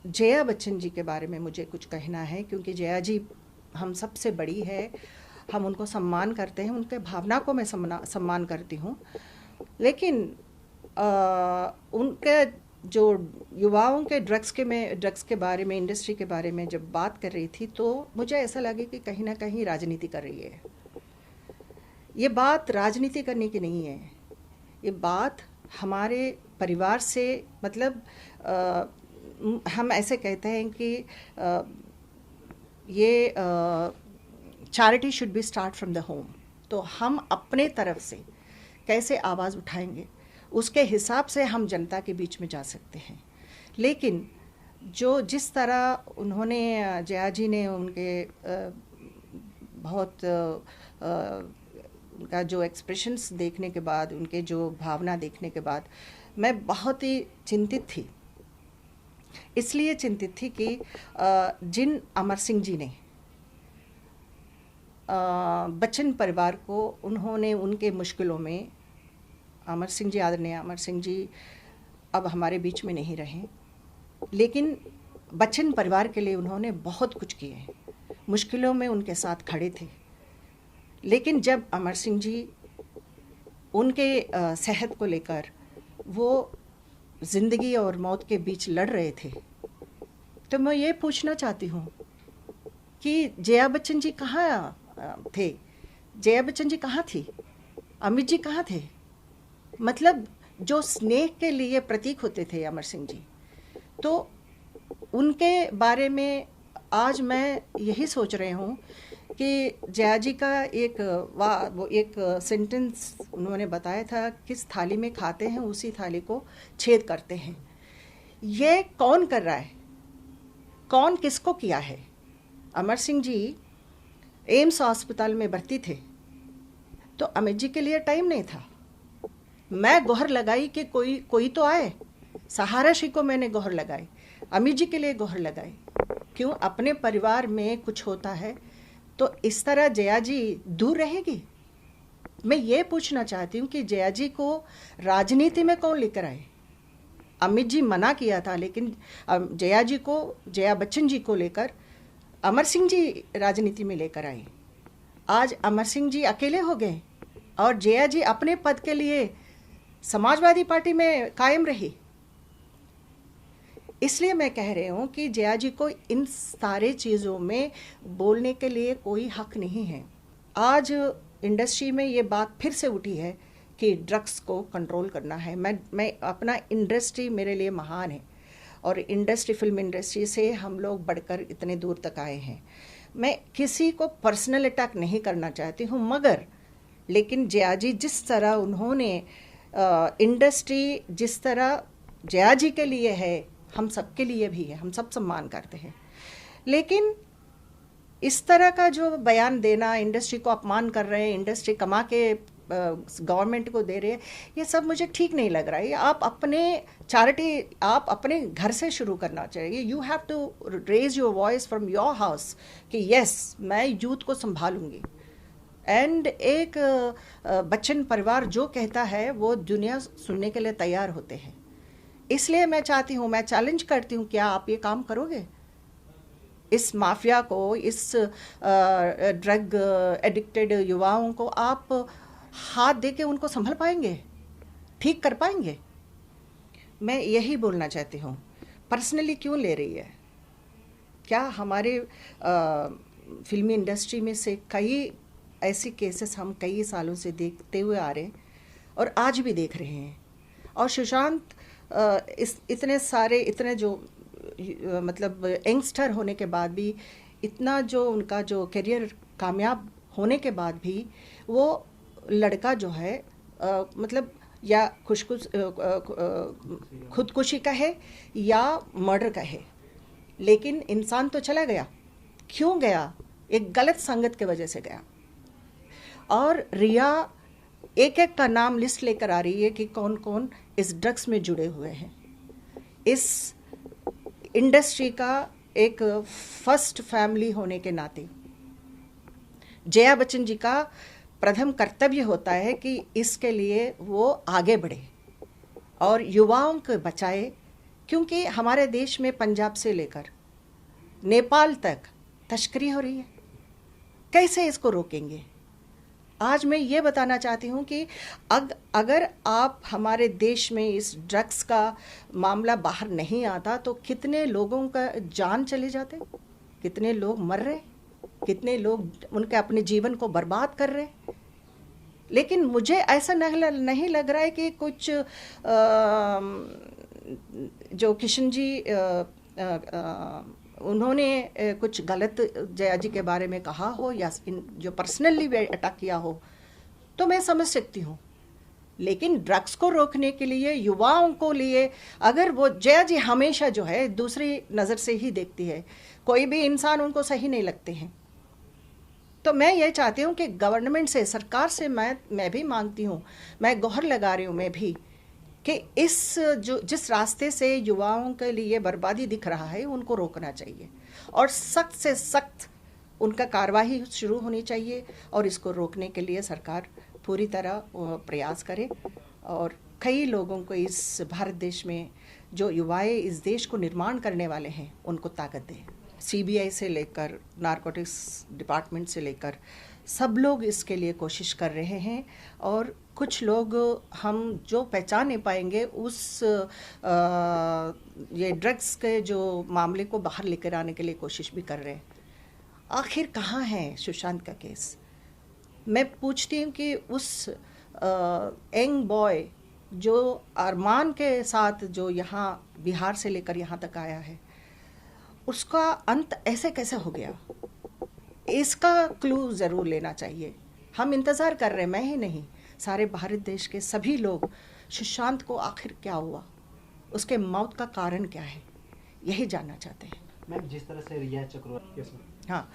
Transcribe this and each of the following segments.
जया बच्चन जी के बारे में मुझे कुछ कहना है, क्योंकि जया जी हम सबसे बड़ी है, हम उनको सम्मान करते हैं, उनके भावना को मैं सम्मान करती हूँ। लेकिन उनके जो युवाओं के ड्रग्स के बारे में, इंडस्ट्री के बारे में जब बात कर रही थी, तो मुझे ऐसा लगे कि कहीं ना कहीं राजनीति कर रही है। ये बात राजनीति करने की नहीं है, ये बात हमारे परिवार से, मतलब हम ऐसे कहते हैं कि ये charity should be start from the home. तो हम अपने तरफ से कैसे आवाज़ उठाएंगे, उसके हिसाब से हम जनता के बीच में जा सकते हैं। लेकिन जिस तरह उन्होंने, जया जी ने, उनके बहुत उनका जो एक्सप्रेशंस देखने के बाद, उनके जो भावना देखने के बाद मैं बहुत ही चिंतित थी। इसलिए चिंतित थी कि जिन अमर सिंह जी ने बच्चन परिवार को, उन्होंने उनके मुश्किलों में, अमर सिंह जी, आदरणीय अमर सिंह जी अब हमारे बीच में नहीं रहे, लेकिन बच्चन परिवार के लिए उन्होंने बहुत कुछ किए, मुश्किलों में उनके साथ खड़े थे। लेकिन जब अमर सिंह जी उनके सेहत को लेकर वो ज़िंदगी और मौत के बीच लड़ रहे थे, तो मैं ये पूछना चाहती हूँ कि जया बच्चन जी कहाँ थे? जया बच्चन जी कहाँ थी? अमित जी कहाँ थे? मतलब जो स्नेह के लिए प्रतीक होते थे अमर सिंह जी, तो उनके बारे में आज मैं यही सोच रही हूँ कि जया जी का वो एक सेंटेंस उन्होंने बताया था, किस थाली में खाते हैं उसी थाली को छेद करते हैं। ये कौन कर रहा है? कौन किसको किया है? अमर सिंह जी एम्स अस्पताल में भर्ती थे, तो अमित जी के लिए टाइम नहीं था। मैं गुहार लगाई कि कोई तो आए। सहारा श्री को मैंने गुहार लगाई, अमित जी के लिए गुहार लगाई। क्यों? अपने परिवार में कुछ होता है तो इस तरह जया जी दूर रहेगी? मैं ये पूछना चाहती हूँ कि जया जी को राजनीति में कौन लेकर आए? अमित जी मना किया था, लेकिन जया बच्चन जी को लेकर अमर सिंह जी राजनीति में लेकर आए। आज अमर सिंह जी अकेले हो गए और जया जी अपने पद के लिए समाजवादी पार्टी में कायम रही। इसलिए मैं कह रही हूँ कि जया जी को इन सारे चीज़ों में बोलने के लिए कोई हक नहीं है। आज इंडस्ट्री में ये बात फिर से उठी है कि ड्रग्स को कंट्रोल करना है। मैं अपना इंडस्ट्री मेरे लिए महान है, और फिल्म इंडस्ट्री से हम लोग बढ़कर इतने दूर तक आए हैं। मैं किसी को पर्सनल अटैक नहीं करना चाहती हूँ, मगर लेकिन जया जी जिस तरह उन्होंने इंडस्ट्री, जिस तरह जया जी के लिए है, हम सब के लिए भी है, हम सब सम्मान करते हैं। लेकिन इस तरह का जो बयान देना, इंडस्ट्री को अपमान कर रहे हैं, इंडस्ट्री कमा के गवर्नमेंट को दे रहे हैं, ये सब मुझे ठीक नहीं लग रहा है। आप अपने चैरिटी, आप अपने घर से शुरू करना चाहिए। You have to raise your voice from your house कि यस, मैं यूथ को संभालूंगी। एंड एक बच्चन परिवार जो कहता है वो दुनिया सुनने के लिए तैयार होते हैं। इसलिए मैं चाहती हूँ, मैं चैलेंज करती हूँ, क्या आप ये काम करोगे? इस माफिया को, इस ड्रग एडिक्टेड युवाओं को आप हाथ दे के उनको संभल पाएंगे? ठीक कर पाएंगे? मैं यही बोलना चाहती हूँ। पर्सनली क्यों ले रही है? क्या हमारे फिल्मी इंडस्ट्री में से कई ऐसे केसेस हम कई सालों से देखते हुए आ रहे हैं और आज भी देख रहे हैं। और सुशांत इतने जो मतलब यंगस्टर होने के बाद भी, इतना जो उनका जो करियर कामयाब होने के बाद भी, वो लड़का जो है मतलब या खुदकुशी का है या मर्डर का है, लेकिन इंसान तो चला गया। क्यों गया? एक गलत संगत की वजह से गया। और रिया एक एक का नाम लिस्ट लेकर आ रही है कि कौन कौन इस ड्रग्स में जुड़े हुए हैं। इस इंडस्ट्री का एक फर्स्ट फैमिली होने के नाते जया बच्चन जी का प्रथम कर्तव्य होता है कि इसके लिए वो आगे बढ़े और युवाओं को बचाए, क्योंकि हमारे देश में पंजाब से लेकर नेपाल तक तस्करी हो रही है। कैसे इसको रोकेंगे? आज मैं ये बताना चाहती हूँ कि अगर आप हमारे देश में इस ड्रग्स का मामला बाहर नहीं आता तो कितने लोगों का जान चले जाते, कितने लोग मर रहे, कितने लोग उनके अपने जीवन को बर्बाद कर रहे। लेकिन मुझे ऐसा नहीं लग रहा है कि कुछ जो किशन जी उन्होंने कुछ गलत जया जी के बारे में कहा हो या जो पर्सनली अटैक किया हो तो मैं समझ सकती हूँ। लेकिन ड्रग्स को रोकने के लिए युवाओं को लिए अगर वो जया जी हमेशा जो है दूसरी नज़र से ही देखती है, कोई भी इंसान उनको सही नहीं लगते हैं। तो मैं ये चाहती हूँ कि गवर्नमेंट से, सरकार से मैं भी मांगती हूँ, मैं गुहार लगा रही हूँ मैं भी, कि इस जिस रास्ते से युवाओं के लिए बर्बादी दिख रहा है उनको रोकना चाहिए और सख्त से सख्त उनका कार्रवाई शुरू होनी चाहिए और इसको रोकने के लिए सरकार पूरी तरह प्रयास करे और कई लोगों को इस भारत देश में जो युवाएं इस देश को निर्माण करने वाले हैं उनको ताकत दें। सीबीआई से लेकर नारकोटिक्स डिपार्टमेंट से लेकर सब लोग इसके लिए कोशिश कर रहे हैं और कुछ लोग हम जो पहचान नहीं पाएंगे उस ये ड्रग्स के जो मामले को बाहर लेकर आने के लिए कोशिश भी कर रहे हैं। आखिर कहाँ है सुशांत का केस? मैं पूछती हूँ कि उस यंग बॉय जो अरमान के साथ जो यहाँ बिहार से लेकर यहाँ तक आया है, उसका अंत ऐसे कैसे हो गया? इसका क्लू ज़रूर लेना चाहिए। हम इंतज़ार कर रहे हैं, मैं ही नहीं, सारे भारत देश के सभी लोग, सुशांत को आखिर क्या हुआ, उसके मौत का कारण क्या है, यही जानना चाहते हैं। मैम, जिस तरह से रिया चक्रवर्ती, हाँ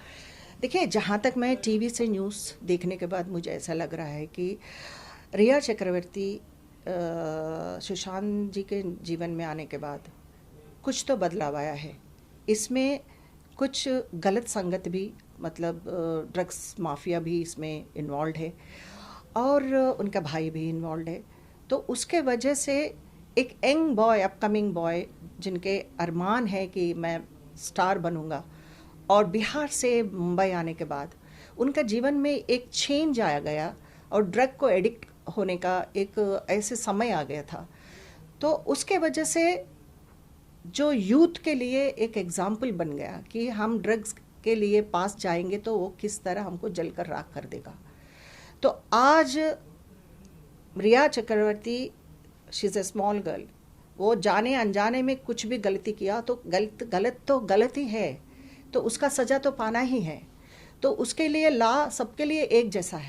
देखिए, जहाँ तक मैं टीवी से न्यूज़ देखने के बाद मुझे ऐसा लग रहा है कि रिया चक्रवर्ती सुशांत जी के जीवन में आने के बाद कुछ तो बदलाव आया है। इसमें कुछ गलत संगत भी, मतलब ड्रग्स माफिया भी इसमें इन्वॉल्व है और उनका भाई भी इन्वॉल्व है। तो उसके वजह से एक यंग बॉय, अपकमिंग बॉय, जिनके अरमान है कि मैं स्टार बनूंगा, और बिहार से मुंबई आने के बाद उनका जीवन में एक चेंज आया गया और ड्रग को एडिक्ट होने का एक ऐसे समय आ गया था। तो उसके वजह से जो यूथ के लिए एक एग्जाम्पल बन गया कि हम ड्रग्स के लिए पास जाएंगे तो वो किस तरह हमको जलकर राख कर देगा। तो आज Rhea Chakraborty, she is a small girl, वो जाने अनजाने में कुछ भी गलती किया तो गलत ही है, तो उसका सज़ा तो पाना ही है। तो उसके लिए ला सबके लिए एक जैसा है।